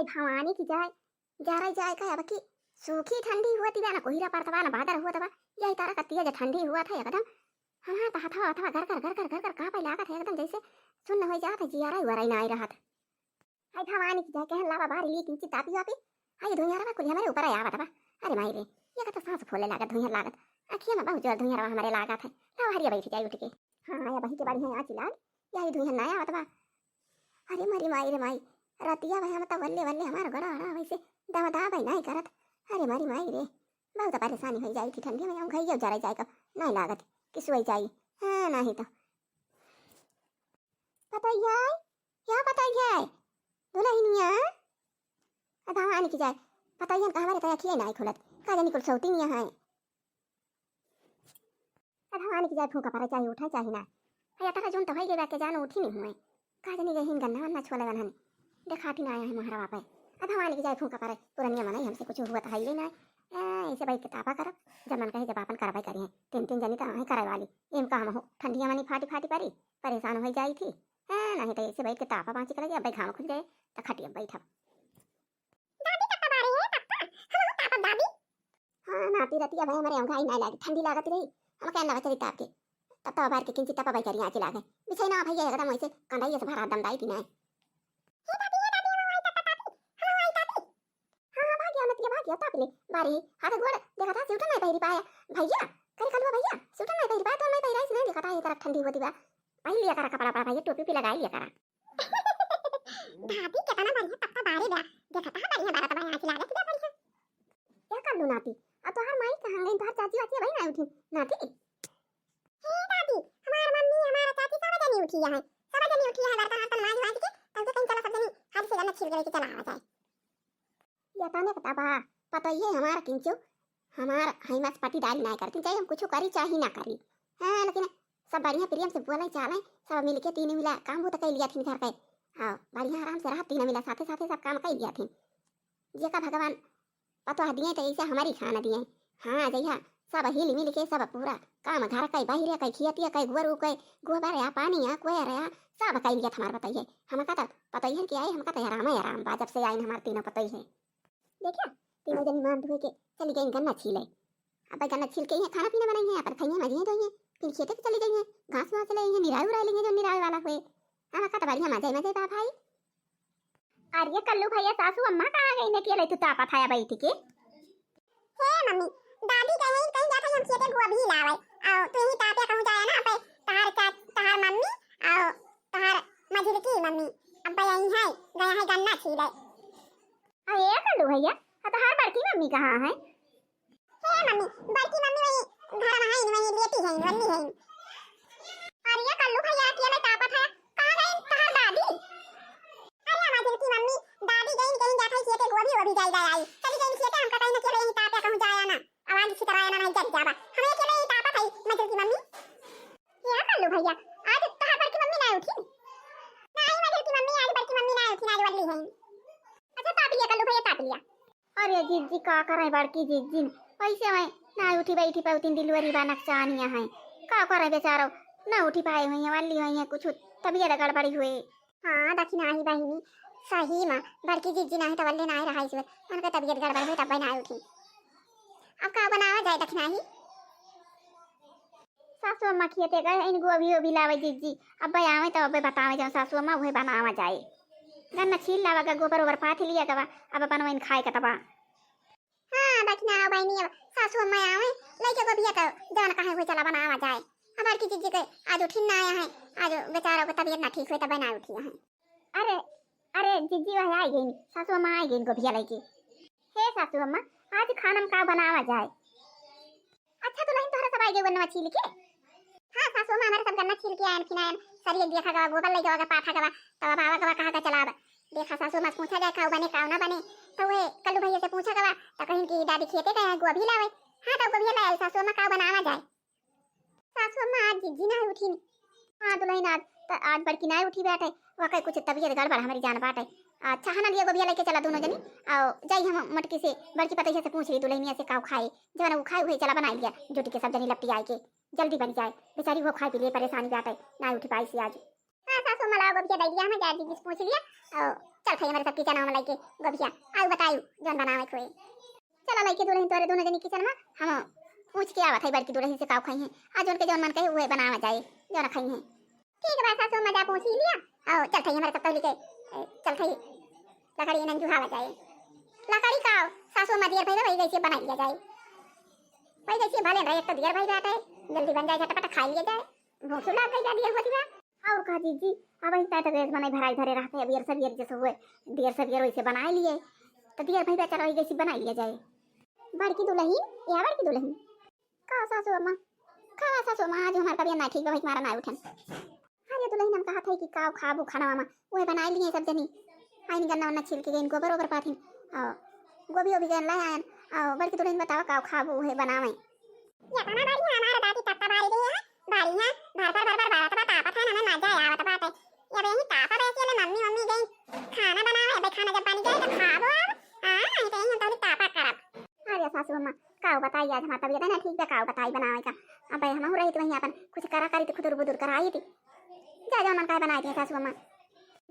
हाय भवानी की जाय जारा जाय का अब की सूखी ठंडी हुआ तिबा ना कोहिरा पड़तवा ना बादर हुआ तबा यही तारा कत्तिया जो ठंडी हुआ था एकदम हमारा तो हथवा हथवा घर कर कहाँ पे लागत है एकदम जैसे सुन्न हो जात है जियारा हुआ रही ना आई रहत हाय भवानी की जाय कहन लावा बाहर ली किंची तापी वापी हाय धुइयारा कुल हमारे ऊपर आया बता अरे माई रे ये का तो सांस फूले लागत धुइयार लागत अखिया में बहुत जोर धुइयारा हमारे लागत है तो हरिया बैठ जाई उठ के हां या बही के बाड़ी है आची लाग यही धुइयार ना आया बता अरे मरी माई रे माई रतिया भाई हम तो वल्ले वल्ले हमार गड़ा रहा वैसे दवा दवा भाई नहीं करत अरे मरी माई रे बहुत परेशानी हो जाई थी ठंडी में हम घइयो जरा जाए का नहीं लागत किस वही जाई हां नहीं तो पता है दुल्हनिया भवानी की जाए पता ही हमारे तो अखिए नहीं खुलत का जानी कुल सौती नहीं है भवानी की जाए फूका पर चाहिए उठा चाहिए ना भैया तक जोन तो होई के जानो उठी नहीं हुए का जानी गहिन गन्ना वन्ना छोले गन देखाती ना आया है महारावा पे भवानी की जाए फूका पर पुरनिया मनाई हमसे कुछ हुआ था ही ना ऐसे भाई किताबा करब जब मन कहे जब अपन करवाई करिए तीन तीन जनी तो है कराई वाली एम काम हो ठंडिया मनी फाटी फाटी परी परेशान हो जाई थी नहीं तो ऐसे भाई किताबा बाँची कर भाई घाम खुल जाए तो खटिया बैठा हाँ नाती रतिया भाई हमारे अंगाई नहीं लागी ठंडी लागत रही हम कहना बचरी ताप के तब तो बाहर के किंची तपा भाई करिया आचे लागे बिछै ना भैया एकदम ऐसे कंधाई से भरा दम दाई थी ना भाग्य तापले बारी हाथ गोड़ देखा था सूटन नहीं पहिरी पाया भैया कल कलवा भैया सूटन नहीं पहिरी पाया तो मैं पहिरा इसने देखा था ये तरफ ठंडी होती बा पहन लिया करा कपड़ा भैया टोपी भी लगा लिया करा भाभी कितना बढ़िया पक्का बारी बा देखा था बढ़िया बारा तब आंची लागे कितना बढ़िया क्या कर लूं नाती अब तो हर माई कहां गई तो हर चाची वाची भाई ना उठी नाती हे दादी हमार मम्मी हमारा चाची सब जनी उठी है सब जनी उठी है बर्तन हाथ मांज वाज के तब तो कहीं चला सब जनी हाथ से गन्ना छिल के चला आ जाए या ताने पता ये हमारा किंचो हमारा हाईमास पार्टी डाली ना करती चाहे हम कुछ करी चाहे ना करी हां लेकिन सब बढ़िया प्रियम से बोले चाले सब मिलके तीन मिला काम हो तो कई लिया थी घर पे हां बढ़िया आराम से रहा तीन मिला साथे साथे सब काम कई लिया थी ये का भगवान पता दिए तो ऐसे हमारी खाना दिए हां जइहा सब हिल मिल के सब पूरा काम घर कई बाहर कई खियातिया कई गुरु कई गोबर या पानी या कोई रहा सब कई लिया हमारा बताइए हम का पता ही कि आए हम का आराम बाजब से आए हमारे तीनों पता ही है देखा तीनों जन मान धोए के चली गई गन्ना छीले अब गन्ना छील के खाना पीना बनाई है पर खाइए मजे धोइए फिर खेते चली गई है घास वास ले है निराई उड़ा लेंगे जो निराई वाला हुए हां का तो बढ़िया मजे बा भाई अरे कल्लू भैया सासू अम्मा कहां गई ने के ले तू तापा थाया बैठ के हे मम्मी दादी कहीं कहीं जाता हम खेते गुआ भी लावे आओ तू ही तापे कहूं जाया ना पे तार मम्मी आओ तार मझिल की मम्मी अब यही है गया है गन्ना छीले अरे कल्लू भैया तो हर बड़की मम्मी कहाँ है हे मम्मी बड़की मम्मी वही घर में है वही लेटी है वल्ली है अरे कल्लू भैया अकेले तापा था कहां गई तहार दादी अरे हमारी की मम्मी दादी गई कहीं जाता है खेते गोभी वो भी जाई आई चली गई खेते हम कहीं न अकेले ही तापे कहूं जाया ना आवाज से कराया ना नहीं जब जावा हमें अकेले ही तापा था मजल की मम्मी ये कल्लू भैया आज तहार बड़की मम्मी ना उठी नहीं मजल की मम्मी आज बड़की मम्मी ना उठी आज वल्ली है अच्छा ताप लिया कल्लू भैया ताप लिया अरे जीजी का करे बड़की जीजी पैसे में ना उठी बैठी पाऊ तीन डिलीवरी बा नक्सानिया है का करे बेचारो ना उठी पाए हुई है वाली हुई है कुछ तबीयत गड़बड़ी हुई हां दक्षिणा ही बहिनी सही में बड़की जीजी नहीं तो वल्ले नहीं रहा इसमें उनका तबीयत गड़बड़ हुई तब ना उठी अब का बनावा जाए दक्षिणा ही सासू अम्मा खेते गए इन गोभी ओभी लावे जीजी अब आवे तो अब बतावे जाओ सासू अम्मा वही बनावा जाए गन्ना छील लावा का गोबर ओबर पाथी लिया कबा अब अपन वइन खाए का तबा हां दक्षिणा बहिनी अब सासू अम्मा आवे लेके गोभी तो जान कहां हुई चला बनावा जाए हमार की जीजी के आज उठिन ना आया है आज बेचारा को तबीयत ना ठीक हुई तब ना उठी है अरे अरे जीजी वह आई गई सासू अम्मा आई गई गोभी लेके हे सासू अम्मा आज खाना में का बनावा जाए अच्छा तो नहीं तोहरा सब आई गई गन्ना छील के हां सासू अम्मा हमारे सब गन्ना छील के आए फिर सरिया दिया खा गोबर ले जाओगे पाठा का तब बाबा का कहा का चला देखा सासू मत पूछा जाए खाओ बने खाओ ना बने तो वे कल्लू भैया से पूछा गवा तो कहीं की दादी खेते गए गोभी लावे हां तो गोभी लाए सासू अम्मा का बनावा जाए सासू अम्मा आज जीजी ना उठी हां तो नहीं आज बड़की ना उठी बैठे वह कुछ तबीयत गड़बड़ हमारी जान बाटे अच्छा हना लिया गोभी लेके चला दोनों जनी आओ जाई हम मटकी से बड़की पतैया से पूछ रही दुल्हनिया से काव खाए जवाना वो खाए हुए चला बना लिया जुटी के सब जनी लपटी आए के जल्दी बन जाए बेचारी वो खाए पी लिए परेशानी जाते ना उठी पाई सी आज हां सासू अम्मा लाओ गोभिया दे दिया हमें जा जी पूछ लिया और चल खाइए हमारे सब किचन में लाइके गोभिया आउ बताइयो जौन बनावे कोई चला लाइके दुल्हन तोरे दोनों जनी किचन में हम पूछ के आवत है बड़की दुल्हन से काव खाई है आज उनके जौन मन कहे वही बनावा जाए जौन खाई है ठीक है सासू मजा पूछ ही लिया और चल खाइए हमारे सब पहले के चल खाइए लकड़ी नंजू हावा जाए लकड़ी का सासू मदियर भाई वही जैसे बना लिया जाए वही जैसे भले रहे एक तो दियर भाई बैठे जल्दी बन जाए झटपट खा लिया जाए भूख लग गई जा दियर होती है और कह दीजिए अब इस तरह गैस बनाई भराई भरे रहते हैं बियर सब बियर जैसे हुए दियर सब बियर वैसे बना लिए तो दियर भाई बेचारा वही जैसी बना लिया जाए बड़की दुल्हन या बड़की दुल्हन का सासू अम्मा खावा सासू अम्मा आज हमारा तबियत ना ठीक है हमारा ना उठन अरे दुल्हन हम कहा था कि काव खाबू खाना मामा वही बना लिए सब जनी आइन गन्ना वन्ना छिल के गई गोबर ओबर पाथिन और गोभी ओभी गन लाए और बड़की दुल्हन बताओ काव खाबू वही बनावे या खाना बारी हमारा दादी तत्ता बारी दे बारी है भर बात तापत है ना मजा आवत बात है या बे तापा बैठी ले मम्मी मम्मी गई खाना बनावे बे खाना जब बन जाए तो खाबो हां नहीं तो हम तो तापा करब अरे सासू अम्मा काव बताई आज हमारा तबीयत है ना ठीक है काव बताई बनावे का अब हम हो रही तो वहीं अपन कुछ करा करी तो खुदुर बुदुर कराई थी जा जा मन का बनाई थी सासू अम्मा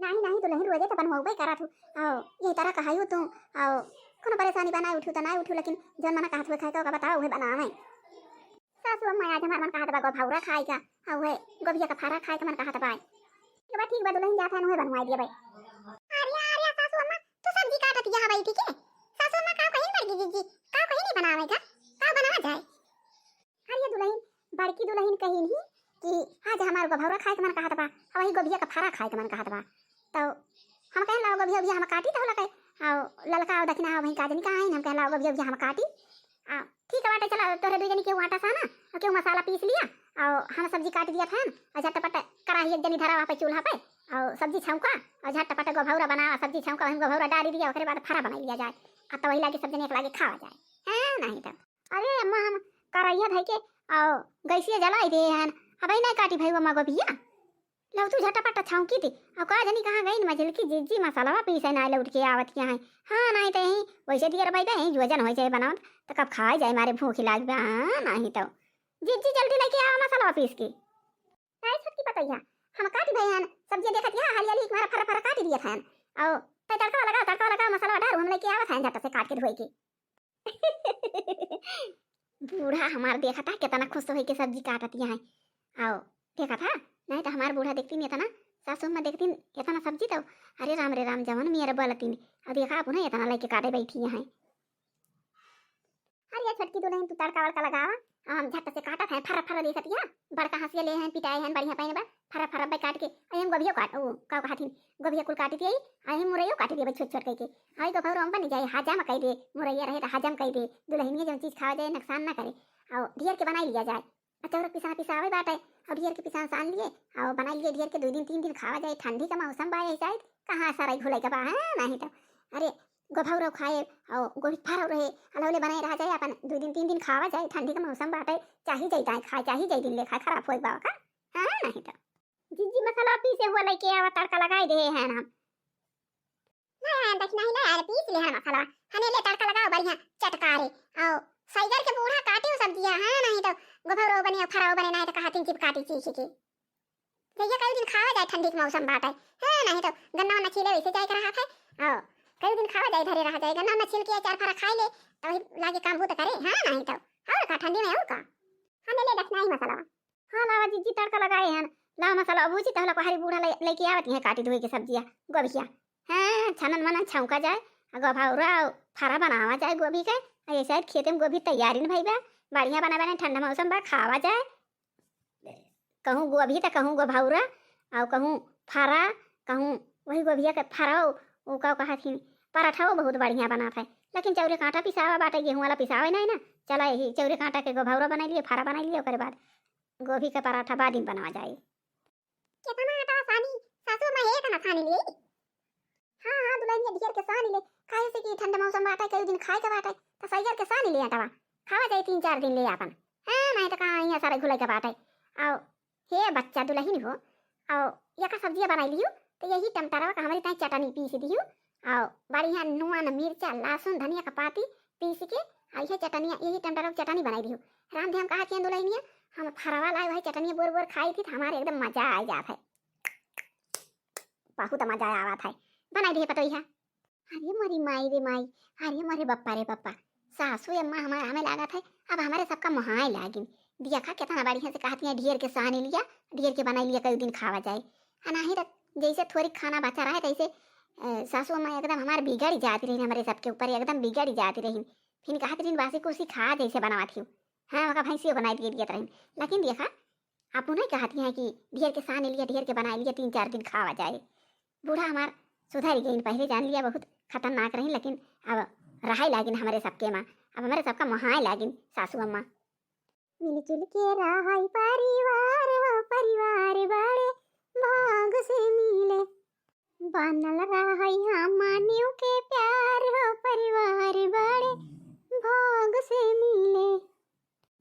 नहीं नहीं तो नहीं रोजे तो बन होबे करा थू आओ यही तरह कहायू तू आओ कोनो परेशानी बनाई उठू तो नहीं उठू लेकिन जन मना कहत हुए खाए का बताओ वही बनावे सासू अम्मा आज हमार मन कहत बा गोभाउरा खाए का आ वही गोभिया का फारा खाए का मन कहत बा के बा ठीक बा दुल्हन जात है वही बनवाई दिया भाई अरे सासू अम्मा तू सब्जी काटत यहां भाई ठीक है सासू अम्मा का कहीं बड़की जीजी का कहीं नहीं बनावे का बनावा जाए अरे दुल्हन बड़की दुल्हन कहीं नहीं कि आज हमार गोभाउरा खाए के मन कहत बा वही गोभिया का फारा खाए के मन कहत बा तो हम कह लाओ गोभिया हम काटी तो लगे आओ ललका और दक्षिणा वही काजनी का है हम कह लाओ गोभिया हम काटी आ ठीक है बाटे चला तोरे दो जनी के आटा साना और के मसाला पीस लिया और हम सब्जी काट दिया था और झटपट कढ़ाई एक जनी धरा वहाँ पे चूल्हा पे और सब्जी छौंका और झटपट गोभाउरा बना सब्जी छौंका हम गोभाउरा डाल दिया उसके बाद फरा बना लिया जाए अब तो वही लागे सब जने एक लागे खावा जाए हैं नहीं तो अरे अम्मा हम कढ़ाइया धइ के और गैसिया जलाई दे हैं अब नहीं काटी भाई अम्मा गोभिया लव तू झटपट छौंकी थी और का जनी कहाँ गई मझिल की जीजी मसाला पीसे ना लौट के आवत के हैं हाँ नहीं तो यहीं वैसे दियर भाई तो यहीं वजन हो जाए बनाओ तो कब खाए जाए मारे भूख लाग हाँ नहीं तो जीजी जल्दी लेके आओ मसाला पीस की नहीं सबकी बताइए हम काटी भाई हैं सब्जी देखत यहाँ हरियाली हमारा फरा फरा काट दिया था और तो तड़का लगा मसाला डाल हम लेके आवत हैं झट से काट के धोई के बूढ़ा हमार देखा था कितना खुश हो के सब्जी काटत यहाँ आओ देखा था नहीं तो हमार बूढ़ा देखती नहीं था ना सासू में देखती इतना सब्जी तो अरे राम जवन मेरे बलती और देखा आप ना इतना लेके काटे बैठी यहाँ अरे छटकी दुल्हन तू तड़का वड़का लगावा हम झट से काटत हैं फरा फरा ले सतिया बड़का हंसिया ले हैं पिटाए हैं बढ़िया पाइन बा फरा फरा बे काट के हम गोभियो काट ओ का कहथिन गोभिया कुल काटी दिए आई मुरैयो काटी दे छोट छोट कह के आई गोभर हम बन जाए हजम कह दे मुरैया रहे तो हजम कह दे दुल्हन के जो चीज खावा जाए नुकसान ना करे और ढेर के बनाई लिया जाए चौरक पिसावे बाटे और ढेर के पिसा सान लिए और बना लिए ढेर के 2 दिन 3 दिन खावा जाए ठंडी का मौसम बा है शायद कहाँ सारा घुलाई का बा है नहीं तो अरे गोभाउरा खाए और गोभी फारा रहे अलवले बनाए रह जाए अपन 2 दिन 3 दिन खावा जाए ठंडी का मौसम बाटे चाहिए जाए खाए चाहिए जाए दिन ले खाए खराब हो बा का हाँ नहीं तो जीजी मसाला पीसे हुआ लेके आवा तड़का लगाई दे हैं हम नहीं दक्षिणा ही ना पीस ले है मसाला हने ले तड़का लगाओ बढ़िया चटकारे और साइगर के बूढ़ा काटे सब्जियां हां नहीं तो गोभरो बने फराओ बने नहीं तो कहतिन चिप काटी चीज की जइया कई दिन खावा जाए ठंडी के मौसम बात है हां नहीं तो गन्ना वन्ना छीले वैसे जाए कर रहा है हां कई दिन खावा जाए धरे रहा जाए गन्ना वन्ना छील के चार फरा खाई ले तो लागे काम हो तो करे हां नहीं तो और का ठंडी में और का हमें ले दक्षिणा ही मसाला हां लावा जीजी तड़का लगाए हैं लावा मसाला अबूजी तहला को हरी बूढ़ा लेके आवत है काटी धोई के सब्जियां गोभिया हां छनन मनन छौंका जाए गोभाउरा फरा बनावा जाए गोभी के ऐसा खेत में गोभी तैयारी न भाई बा बढ़िया बना बना ठंडा मौसम बा खावा जाए कहूँ गोभी तो कहूँ गोभाउरा और कहूँ फरा कहूँ वही गोभिया के फरा वो का कहा थी पराठा वो बहुत बढ़िया बना था लेकिन चौरे कांटा पिसावा बाटे गेहूँ वाला पिसावे नहीं ना चला यही चौरे कांटा के गोभाउरा बना लिए फरा बना लिए उसके बाद गोभी का पराठा बाद में बनवा जाए कितना आटा सानी सासू में एक ना सानी ले हां दुल्हन ये ढेर के सानी ले खाए से कि ठंडा मौसम बाटे कई दिन खाए के बाटे तो सैगर के सानी ले आटावा खावा जाए 3-4 दिन ले अपन हां नहीं तो कहां यहाँ सारा घुलाई के बाटे आओ हे बच्चा दुल्हन हो आओ या का सब्जी बनाई लियो तो यही टमाटर का हमारी ताई चटनी पीस दियो आओ बढ़िया नून मिर्चा लहसुन धनिया का पाती पीस के आई है चटनी यही टमाटर की चटनी बनाई दियो रामधेम कहा के दुल्हनिया हम फरवा लाए भाई चटनी बोर बोर खाई थी हमारे एकदम मजा आ जाता है बहुत मजा आवत है। बनाई दे पतोई है। अरे मरी माई रे माई, अरे मरे बप्पा रे बप्पा, सासू अम्मा हमारे हमें लागत है अब हमारे सबका महाय लागिन। दिया खा कितना बढ़िया से कहती है ढेर के सहाने लिया, ढेर के बनाई लिया, कई दिन खावा जाए। अनाही रख जैसे थोड़ी खाना बचा रहा है तैसे सासू अम्मा एकदम हमारे बिगड़ जाती रही, हमारे सबके ऊपर एकदम बिगड़ जाती रही। फिर कहती रही बासी कुर्सी खा जैसे बनाती हूँ। हाँ वहाँ भैंसियों बनाई दिए रही, लेकिन देखा आप उन्हें कहती हैं कि ढेर के सहाने लिया, ढेर के बनाई लिया, 3-4 दिन खावा जाए। बूढ़ा हमार सुधर गई, पहले जान लिया बहुत खतरनाक रही, लेकिन अब रहा लागिन हमारे सबके माँ, अब हमारे सबका महाय लागिन सासू अम्मा। मिलजुल के रहाई परिवार हो, परिवार बड़े भाग से मिले, बनल रहाई हमनियों के प्यार हो, परिवार बड़े भाग से मिले।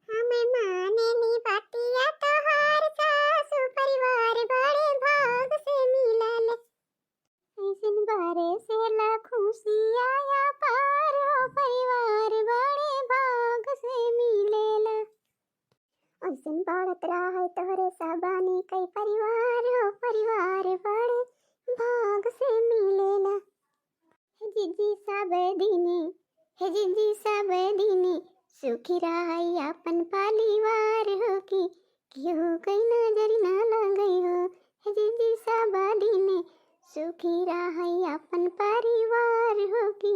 हमें माने नी बतिया तोहार सासू, परिवार बड़े भाग से मिलल, ऐसन बारे से खुशिया या पार हो, परिवार बड़े भाग से मिलेला। ऐसन बढ़त रहा तोहरे सबानी कई परिवार हो, परिवार बड़े भाग से मिलेला। हे जीजी सब दिने, हे जीजी सब दिने सुखी रहाई अपन परिवार हो, कि केहू कई नजर ना लगई हो। हे जीजी सब दिने सुखी रहाई अपन परिवार हो, कि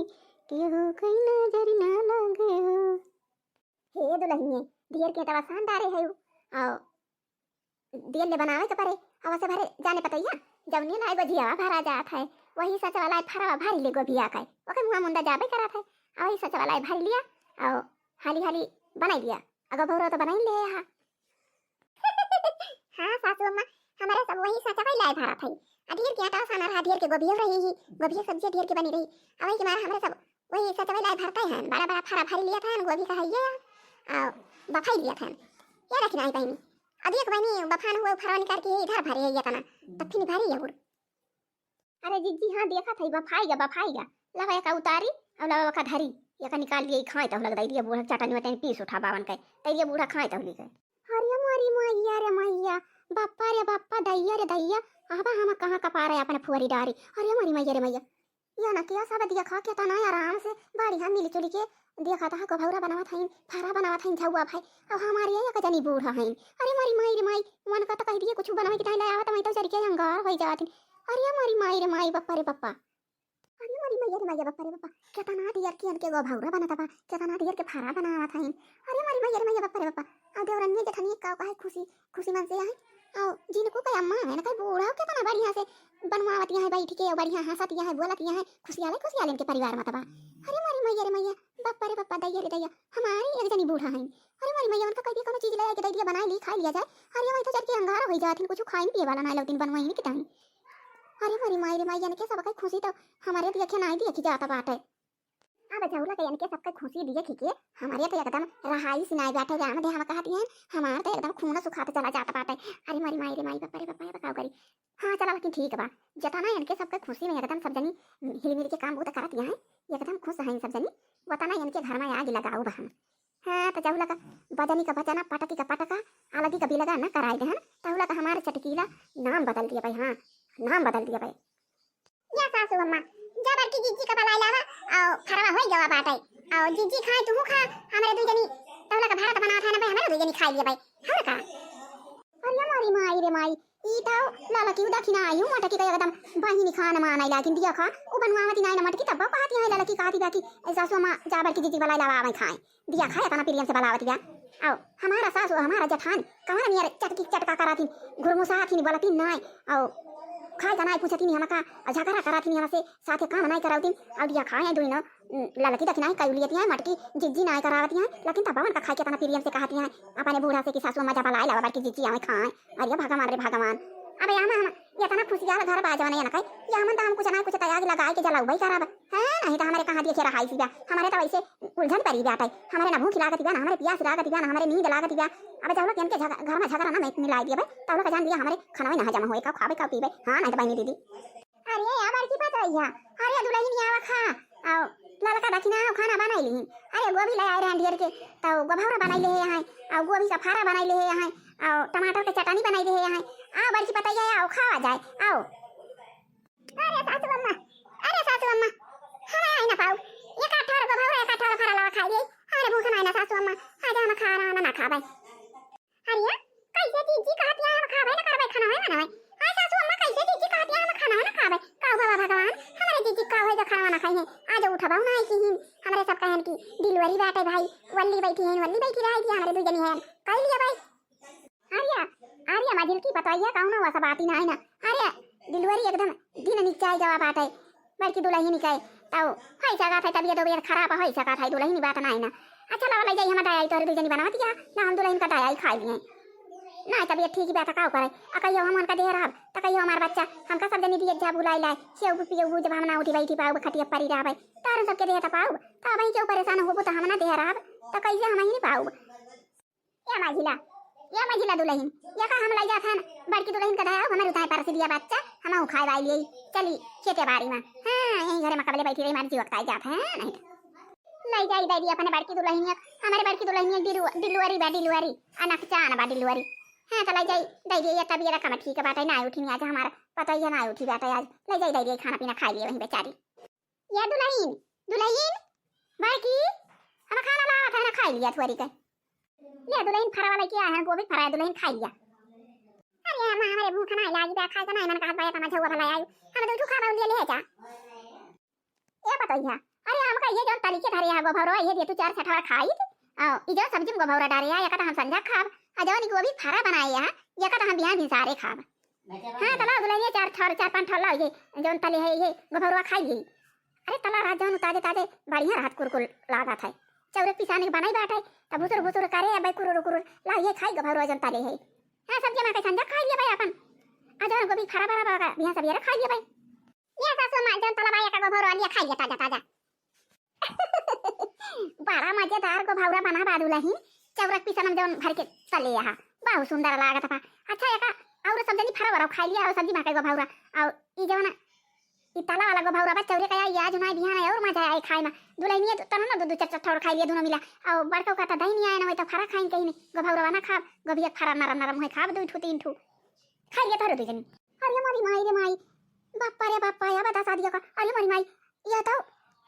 केहू कई नजर ना लगे हो। हे दुल्हनिए दियर के तवा शानदार है और दियर ले बनावे के परे और से भरे जाने पतैया जवनी लाई गोजिया भरा जात है, वही सच वाला फरवा भारी ले गोभिया का ओके मुंह मुंडा जाबे करत है, और वही सच वाला भर लिया और हाली हाली बनाई लिया, अगर भौरो तो बनाई ले हा। हां सासू अम्मा हमारे सब वही सच वाला लाई भरा था, ढेर के आटा साना रहा, ढेर के गोभिया रही ही, गोभिया सब्जी ढेर के बनी रही, अवई के मारे हमारे सब वही सच वाला लाई भरते हैं, बड़ा बड़ा फरा भरी लिया था गोभी का है ये और बफाई लिया था ये रखना है बहनी, अभी एक बहनी बफान हुआ फरवा निकाल के इधर भरे है ये तना तब फिर भरी है। अरे जीजी हाँ देखा था बफाईगा लगा का उतारी और लगा का धरी ये का निकाल लिए खाए तो लग दई बूढ़ा चटनी वटनी पीस उठा बावन के तैये बूढ़ा खाए तो लिखे। अरे मोरी मैया रे मैया, बाप्पा रे बाप्पा, दैया रे दैया, आबा हम कहां का पा रहे अपने फुहरी डारी। अरे मोरी मैया रे मैया, या ना क्या सब दिया खा के तना आराम से बाड़ी हम मिली चुली के देखा था को भौरा बनावा था, फारा बनावा था झौआ भाई, अब हमारे ये का जनी बूढ़ा है। अरे मोरी माई रे माई, मन का तो कह दिए कुछ बनावे के टाइम लाया त मैं तो जरी के अंगार हो जात। अरे मोरी माई रे माई, बप्पा रे बप्पा, अरे मोरी मैया रे मैया, बप्पा रे बप्पा, केतना दियर के गो भौरा बनाता बा, केतना दियर के फारा बनावा था। अरे मोरी मैया रे मैया, बप्पा रे बप्पा, आ देवरन ने जखनी का है खुशी खुशी मन से है और जिनको कई अम्मा है ना कई बूढ़ा केतना बढ़िया से बनवावती है बैठ के बढ़िया हंसती है बोलती है खुशियाले के परिवार मतबा। अरे मोरी मैया रे मैया, बप्पा रे बप्पा, दैया रे दैया, हमारी एक जनी बूढ़ा है। अरे मोरी मैया उनका कई कोनो चीज ले के दे दिया बना ली खा लिया जाए, अरे मैं तो जर के अंगार हो जात कुछ खाइन पिए वाला ना लौटिन बनवाई नहीं किताई। अरे मोरी माई रे मैया ने के सब कई खुशी तो हमारे दिया के नहीं दिया कि जाता बाटे, अब जाऊला के यानी के सबके खुशी दिए खिके हमारे तो एकदम रहाई सिनाई बैठे जाम दे हम कहती हैं हमार तो एकदम खून सुखाते चला जाता बाटे। अरे मारी माई रे माई, बप्पा रे बप्पा, बताओ करी। हाँ चला लेकिन ठीक बा, जतना इनके सबके खुशी में एकदम सब जनी हिल मिल के काम बहुत करती हैं, एकदम खुश हैं सब जनी, वतना इनके घर में आग लगाओ बहन। हाँ तो जाऊला का बजनी का बजना, पटकी का पटका, अलगी का भी लगा न कराए दे, ताउला का हमारे चटकीला नाम बदल दिया भाई। हाँ नाम बदल दिया भाई। या सासू अम्मा जबर की जीजी का बलाई लावा और खरवा होई गवा बाटे और जीजी खाए तू खा, हमारे दू जनी तौला का भारत बना था ना भाई, हमारे दू जनी खा लिए भाई हमरा का। अरे मोरी माई रे माई, ई ताऊ लाला की उदा खिना आयु मटकी तो एकदम बहिनी खाना माना लागिन दिया खा उ बनवावती नाई ना मटकी तब कहती है लाला की कहती बाकी सासू अम्मा जबर की जीजी बलाई लावा मैं खाए दिया खाए तना पिरियन से बलावती या आओ हमारा सासू हमारा जठान कमरा नियर चटकी चटका कराती घुरमुसाती बोलती नाई और खाए नहीं पूछती नहीं हमका झगड़ा कराती नहीं हमसे साथे काम नहीं करावती और दिया खाए दुई न ललकी दखना कई लियती हैं मटकी जिज्जी नहीं करावती हैं, लेकिन तब का खाए के तना प्रियम से कहती हैं अपने बूढ़ा से कि सासू अम्मा जब लाई लावा की जिज्जी हमें खाए। अरे भगवान रे भगवान, अबे हम ये तना खुशियाल घर बाजवा नहीं ना या हम तो हम कुछ ना कुछ तैयार लगाए के जलाऊ भाई कराब है नहीं तो हमारे कहां दिए रहा है सीधा हमारे तो वैसे उलझन पड़ी जाता है, हमारे ना भूख लागत ना हमारे प्यास लागत ना हमारे नींद लागत बा। अब जाओ के इनके घर में झगड़ा ना मैं मिला दिया भाई तब का जान दिया हमारे खाना में ना हजम होए का खावे का पीबे। हां नहीं तो बहनी दीदी अरे यार की बात है या अरे दुल्हन नहीं आवा खा आओ लाला का दखिना खाना बनाई ली, अरे गोभी ले आए रे ढेर के तो गोभौरा बनाई ले हैं और गोभी का फारा बनाई ले हैं और टमाटर के चटनी बनाई ले हैं, आ बड़ी पता है आओ खावा जाए आओ। खावे। अरे कैसे जीजी कहती है हम खावे ना करवे खाना है ना। हां सासू अम्मा कैसे जीजी कहती है हम खाना ना खावे। का बाबा भगवान हमारे जीजी का है जो खाना ना खाए। आज उठबाऊ ना कि हमारे सब कहन की डिलीवरी बाटे भाई वल्ली बैठी है वल्ली बैठी रहेगी हमारे दो जनी है कह लिया भाई। आर्या आर्या माजिल की बताइए कौन हुआ सब आती ना है ना। आर्या डिलीवरी एकदम दिन निचाई जवाब आटे बड़की दुल्हन निकाय ताऊ होई सका था तबीयत खराब होई सका था दुल्हन बात ना है ना। अच्छा ला जाई हम दाई तोरे दुजनी बना दिया ना हम दुल्हन का दाई खा लिए ना तबीयत ठीक बात का करे अकइयो हम का दे रहब तकइयो हमार बच्चा हमका सब जनी दिए जा बुलाई लाए सेव पियो जब हम ना उठी बैठी पाऊ खटिया परी रहबै तार सब के दे त पाऊ त भाई क्यों परेशान होबो त हम ना दे रहब त कैसे हम ही पाऊ। या माझिला दुल्हन या का हम लाई जात हन बड़की दुल्हन का दाई हमारे उताय पर से दिया बच्चा हम खाए वाली लिए चली खेते बाड़ी में। हां यही घरे में कबले बैठी रही मारी जीवत जात है नहीं लाई जाई दादी अपने बड़की दुल्हन हमारे बड़की दुल्हन डिलीवरी अनक चान बा डिलीवरी। हां तो लाई जाई दादी ये तबीयत कम ठीक बात है ना उठी नहीं आज हमारा पता ही ना उठी बात है आज लाई जाई दादी खाना पीना खा लिए वहीं बेचारी। या दुल्हन बड़की हम खाना ला था ना खा लिया थोड़ी के ले दुल्हन फरा वाला क्या है गोभी फरा दुल्हन खा लिया। अरे अम्मा हमारे भूख ना लागी बा खाए ना मन का बाया तमा छुआ भला आई हम तो खा ले ले जा ये बताइए। अरे हम का ये जो तरीके धरे है गोभौरा ये दे तू चार छठवा खाई आ ई जो सब्जी में गोभौरा डारे या का हम संजा खाब आ जो नी गोभी फरा बनाई है या का हम बिहान भिसारे खाब। हां तला दुल्हन चार पांच ठल्ला ये जो तले है ये गोभौरा खाई गई। अरे तला रात जान ताजे ताजे बढ़िया रात कुरकुर लागत है चौरे पिसाने बनाई बाटे तब भुसुर करे भाई कुरुर ला ये खाई गोभौरा जन तले है। हां सब्जी में संजा खा लिया भाई अपन आ जो गोभी फरा बड़ा बिहान सवेरे खा लिया भाई। ये सासू मां जन तला भाई का गोभौरा लिया खा लिया ताजा ताजा बड़ा मजेदार गोभौरा बना बादुलही चौरक पिसनम जौन भर के तले यहाँ बहुत सुंदर लागत था। अच्छा एका और सब जनी फरा बरा खा लिया और सब्जी में का गोभौरा और ई जौन ई तला वाला गोभौरा बा चौरे का या जुना बिहान और मजा आई खाए में दुलहिनी तो ना दो चार ठोर खा लिया दोनों मिला और बड़का का त दही नहीं आए ना तो फरा खाइन कहीं गोभौरा ना खा गोभिया फरा नरम नरम है खा दो ठो तीन ठो खा लिया थारो दुजनी। अरे मारी माई रे माई बाप्पा या बता शादी का अरे मारी माई या तो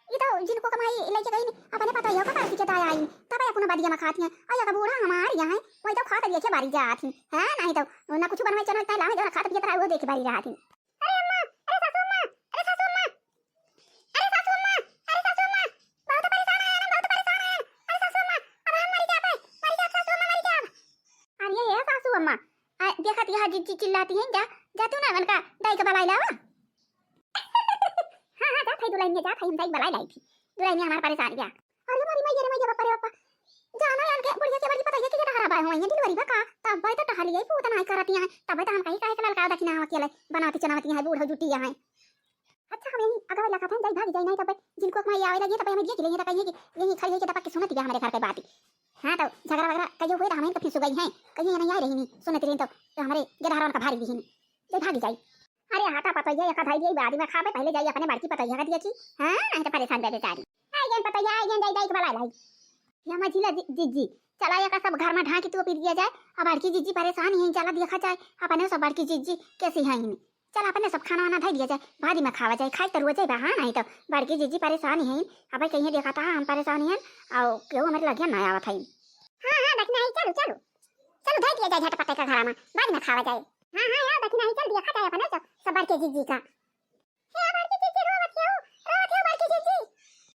ये तो जिनको कमाई लेके गई अपने पता है का पार्टी के ताया आई तब अपना बादिया में खाती हैं आया का बूढ़ा हमार यहाँ वही तो खाता लेके बारी जाती है नहीं तो ना कुछ बनवाई चलो ताला जो खाता पिए वो देख बारी जाती। अरे अम्मा अरे सासू अम्मा बहुत परेशान है ना बहुत परेशान है अरे सासू अम्मा अब हम मर जाते सासू अम्मा मर जा। अरे ये सासू अम्मा देखती है जिज्जी चिल्लाती है जा तू ना मन का दाई का बलाई लावा। हां जा थाई दुल्हन ने जा थाई हम दाई बलाई लाई थी दुल्हन ने हमारे परेशान किया। अरे मारी माई रे माई बापा जाना यार के बुढ़िया के बारी पता है कि हरा बाय हुई है डिलीवरी बा का तब भाई तो टहली गई पूत नहीं करती है तब तो हम कहीं काहे के ललका दक्षिणा अकेले बनाती चनावती है बूढ़ जुटी है। अच्छा हम यही अगवा लगा था जाई भाग जाई नहीं तब जिनको कमाई आवे लगी तब हमें ये के लिए तो कहिए कि यही खाई है कि तब के सुनती है हमारे घर के बात। हां तो झगड़ा वगैरह कहियो हुए हमें तो फिर सो गई है कहीं नहीं आ रही नहीं सुनती रही तो हमारे गधारों का भारी दिही जे भागी जाई। अरे हाटा पता है एक खाई बाद में खावे पहले जाई अपने बड़की पता है दिया की हां नहीं तो परेशान बैठे सारी आई गई पता है आई गई दाई के लाई या मझिला जीजी चला या का सब घर में ढाकी तो पी दिया जाए अब बड़की जीजी परेशान है चला देखा जाए अपने सब बड़की जीजी कैसी है ही चल अपने सब खाना वाना धर दिया जाए भादी में खावा जाए खाई तरुआ जाए हाँ नहीं तो बड़की जीजी परेशान है अब कहीं देखा था हम परेशान हैं और क्यों हमारे लगे ना आवा था। हां देखना है चलो चलो चलो धर दिया जाए झटपटे का घर में बाद में खावा जाए। हां यार देखना है चल दिया खा जाए अपने सब बड़की जीजी का हे बड़की जीजी रोवत हो बड़की जीजी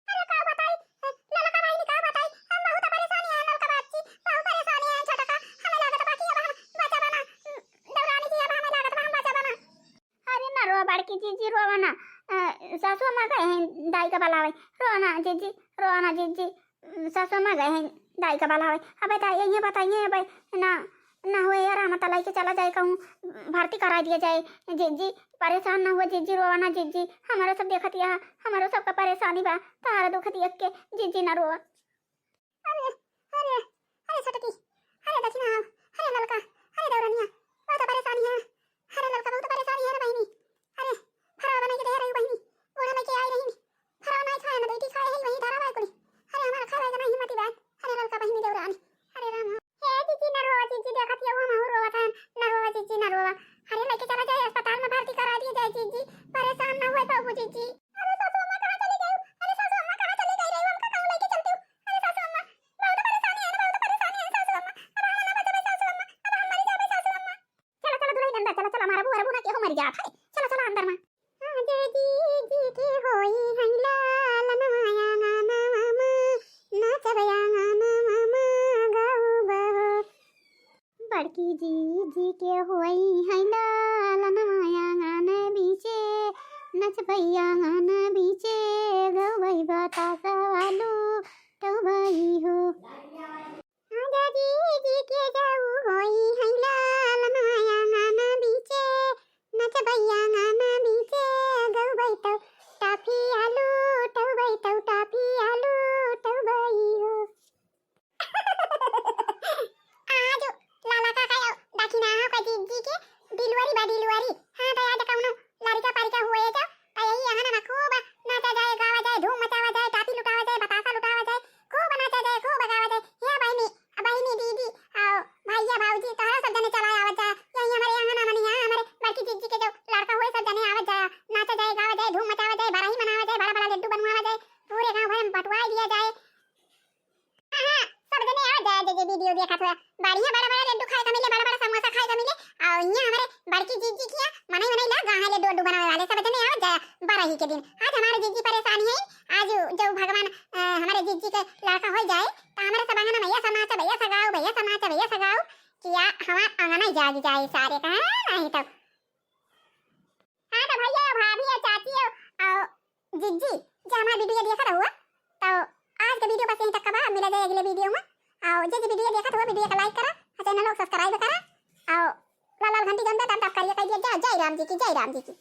अरे का बताई ललका भाई ने का बताई हम बहुत परेशानी है ललका बात की बहुत परेशानी है छोटा का हमें लागत बाकी अब हम बचा बना दौरानी जी अब हमें लागत हम बचा बना। अरे ना रो बड़की जीजी रोवा ना सासू मां गए हैं दाई का बलावे रोना जीजी सासू मां गए हैं दाई का बलावे अब बताइए भाई ना हुए यार हम तलाई के चला जाए कहूँ भर्ती करा दिया जाए जीजी परेशान ना हुए जीजी रोवा ना जीजी हमारा सब देखत या हमारा सबका परेशानी बा तारा दुख देख के जीजी ना रोवा। अरे अरे अरे सटकी अरे दक्षिणा अरे ललका अरे दौरानिया बहुत परेशानी है अरे ललका बहुत परेशानी है बहनी अरे फरा बना के दे रही बहनी बूढ़ा लेके आई रही फरा नहीं खाए ना बेटी खाए वही धरा बाई कुली अरे हमारा खाए ना हिम्मत बात अरे ललका बहनी दौरानी अरे राम हे जीजी ना रोवा जीजी देखत या हम रोवा था ना रोवा जीजी ना रोवा अरे लेके चला जाए अस्पताल में भर्ती करा दिया जाए जीजी परेशान ना हुए बाबू जीजी। अरे सासू अम्मा कहां चली गई अरे सासू अम्मा कहां चली गई रे हमका कहां लेके चलती हूं अरे सासू अम्मा बहुत परेशानी है सासू अम्मा मर जात है। चलो चलो अंदर में। आज जीजी के होई है लाल नवाया गाना मामा नाचबया गाना मामा गाऊ बहो। बड़की जीजी के होई है लाल नवाया गाना बीचे नचबया गाना बीचे गवई बतासा वालू तो भाई हो। आजा जीजी के जाऊ होई है लाल नवाया गाना बीचे नचबया गाना बीचे गवई तो टाफी आलू तो भाई तो टाफी आलू तो भाई हो। आज लाला का काय दाखिना हा का जीजी के डिलीवरी बा डिलीवरी। हां तो आज कौनो लारिका पारिका हुए जा यही यहाँ ना खूब नाचा जाए गावा जाए धूम मचावा जाए टापी लुटावा जाए बतासा लुटावा जाए खूब नाचा जाए खूब गावा जाए। ये बहनी दीदी आओ भैया भाऊजी तोहरा सब जने चला आवत जा यही हमारे यहाँ ना मनी यहाँ हमारे बड़की जीजी के जो लड़का हुए सब जने आवत जा नाचा जाए गावा जाए धूम मचावा जाए बराही मनावा जाए बड़ा बड़ा लड्डू बनवावा जाए पूरे गांव भर में बटवाई दिया जाए। हां सब जने आवत जाए जे वीडियो देखा थोड़ा बढ़िया बड़ा बड़ा लड्डू खाए का मिले बड़ा बड़ा समोसा खाए का मिले और यहाँ हमारे बड़की जीजी किया मनाई मनाई ला गांव है लड्डू बनाने वाले सब जने आवत जाए बराही के दिन। आज हमारे जीजी परेशानी है आज जो भगवान हमारे जीजी के लड़का हो जाए तो हमारे सब आंगन भैया समाचा भैया सगाओ किया हमारा आंगन ही जाग जाए सारे का नहीं तो। हाँ तो भैया भाभी चाची और जीजी जो हमारा वीडियो देखा हुआ तो आज का वीडियो बस यहीं तक का मिला जाए अगले वीडियो में। और जो वीडियो देखा हुआ वीडियो को लाइक करा चैनल को सब्सक्राइब करा और लाल लाल घंटी जमता तब करिए कहिए जय राम जी की जय राम जी की।